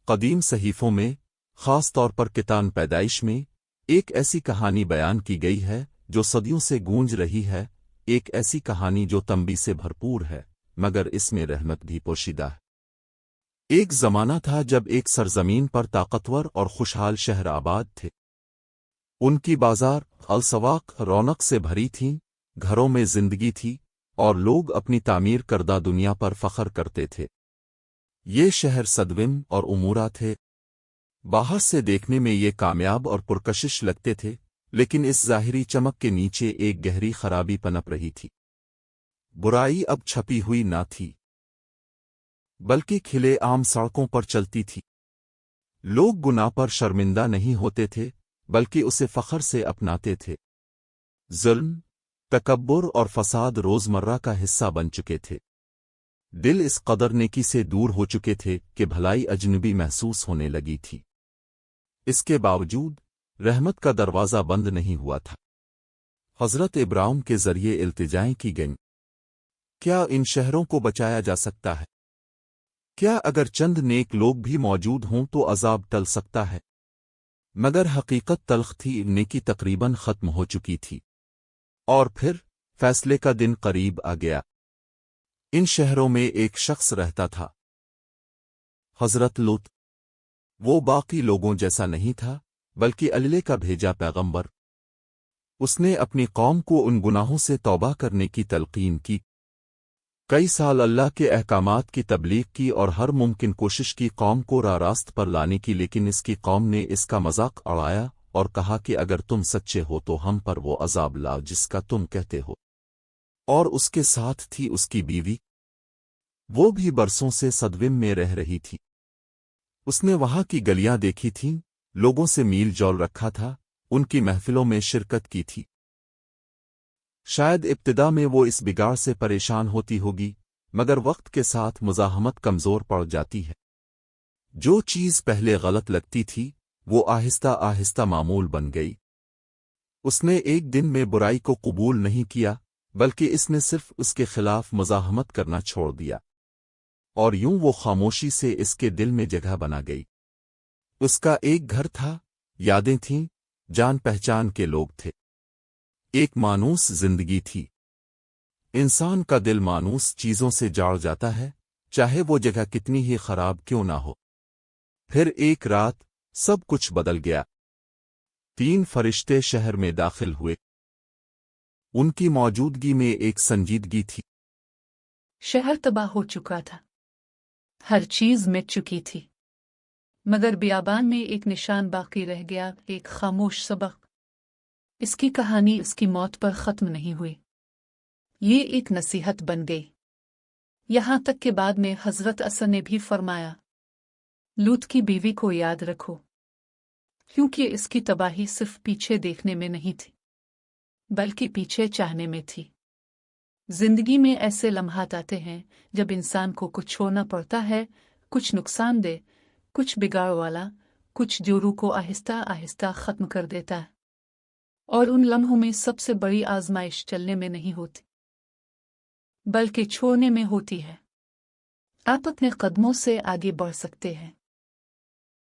قدیم صحیفوں میں، خاص طور پر کتاب پیدائش میں، ایک ایسی کہانی بیان کی گئی ہے جو صدیوں سے گونج رہی ہے، ایک ایسی کہانی جو تنبیہ سے بھرپور ہے، مگر اس میں رحمت بھی پوشیدہ ہے۔ ایک زمانہ تھا جب ایک سرزمین پر طاقتور اور خوشحال شہر آباد تھے۔ ان کی بازار السواق رونق سے بھری تھیں، گھروں میں زندگی تھی، اور لوگ اپنی تعمیر کردہ دنیا پر فخر کرتے تھے۔ یہ شہر صدوم اور امورہ تھے۔ باہر سے دیکھنے میں یہ کامیاب اور پرکشش لگتے تھے، لیکن اس ظاہری چمک کے نیچے ایک گہری خرابی پنپ رہی تھی۔ برائی اب چھپی ہوئی نہ تھی، بلکہ کھلے عام سڑکوں پر چلتی تھی۔ لوگ گناہ پر شرمندہ نہیں ہوتے تھے، بلکہ اسے فخر سے اپناتے تھے۔ ظلم، تکبر اور فساد روزمرہ کا حصہ بن چکے تھے۔ دل اس قدر نیکی سے دور ہو چکے تھے کہ بھلائی اجنبی محسوس ہونے لگی تھی۔ اس کے باوجود رحمت کا دروازہ بند نہیں ہوا تھا۔ حضرت ابراہیم کے ذریعے التجائیں کی گئیں۔ کیا ان شہروں کو بچایا جا سکتا ہے؟ کیا اگر چند نیک لوگ بھی موجود ہوں تو عذاب ٹل سکتا ہے؟ مگر حقیقت تلخ تھی، نیکی تقریباً ختم ہو چکی تھی۔ اور پھر فیصلے کا دن قریب آ گیا۔ ان شہروں میں ایک شخص رہتا تھا، حضرت لوط۔ وہ باقی لوگوں جیسا نہیں تھا، بلکہ اللہ کا بھیجا پیغمبر۔ اس نے اپنی قوم کو ان گناہوں سے توبہ کرنے کی تلقین کی۔ کئی سال اللہ کے احکامات کی تبلیغ کی اور ہر ممکن کوشش کی قوم کو راہ راست پر لانے کی، لیکن اس کی قوم نے اس کا مذاق اڑایا اور کہا کہ اگر تم سچے ہو تو ہم پر وہ عذاب لاؤ جس کا تم کہتے ہو۔ اور اس کے ساتھ تھی اس کی بیوی، وہ بھی برسوں سے صدوم میں رہ رہی تھی۔ اس نے وہاں کی گلیاں دیکھی تھیں، لوگوں سے میل جول رکھا تھا، ان کی محفلوں میں شرکت کی تھی۔ شاید ابتدا میں وہ اس بگاڑ سے پریشان ہوتی ہوگی، مگر وقت کے ساتھ مزاحمت کمزور پڑ جاتی ہے۔ جو چیز پہلے غلط لگتی تھی، وہ آہستہ آہستہ معمول بن گئی۔ اس نے ایک دن میں برائی کو قبول نہیں کیا، بلکہ اس نے صرف اس کے خلاف مزاحمت کرنا چھوڑ دیا، اور یوں وہ خاموشی سے اس کے دل میں جگہ بنا گئی۔ اس کا ایک گھر تھا، یادیں تھیں، جان پہچان کے لوگ تھے، ایک مانوس زندگی تھی۔ انسان کا دل مانوس چیزوں سے جاڑ جاتا ہے، چاہے وہ جگہ کتنی ہی خراب کیوں نہ ہو۔ پھر ایک رات سب کچھ بدل گیا۔ 3 فرشتے شہر میں داخل ہوئے۔ ان کی موجودگی میں ایک سنجیدگی تھی۔ شہر تباہ ہو چکا تھا، ہر چیز مٹ چکی تھی، مگر بیابان میں ایک نشان باقی رہ گیا، ایک خاموش سبق۔ اس کی کہانی اس کی موت پر ختم نہیں ہوئی، یہ ایک نصیحت بن گئی، یہاں تک کہ بعد میں حضرت عیسیٰ نے بھی فرمایا، لوط کی بیوی کو یاد رکھو، کیونکہ اس کی تباہی صرف پیچھے دیکھنے میں نہیں تھی، بلکہ پیچھے چاہنے میں تھی۔ زندگی میں ایسے لمحات آتے ہیں جب انسان کو کچھ چھوڑنا پڑتا ہے، کچھ نقصان دہ، کچھ بگاڑ والا، کچھ جو روح کو آہستہ آہستہ ختم کر دیتا ہے۔ اور ان لمحوں میں سب سے بڑی آزمائش چلنے میں نہیں ہوتی، بلکہ چھوڑنے میں ہوتی ہے۔ آپ اپنے قدموں سے آگے بڑھ سکتے ہیں،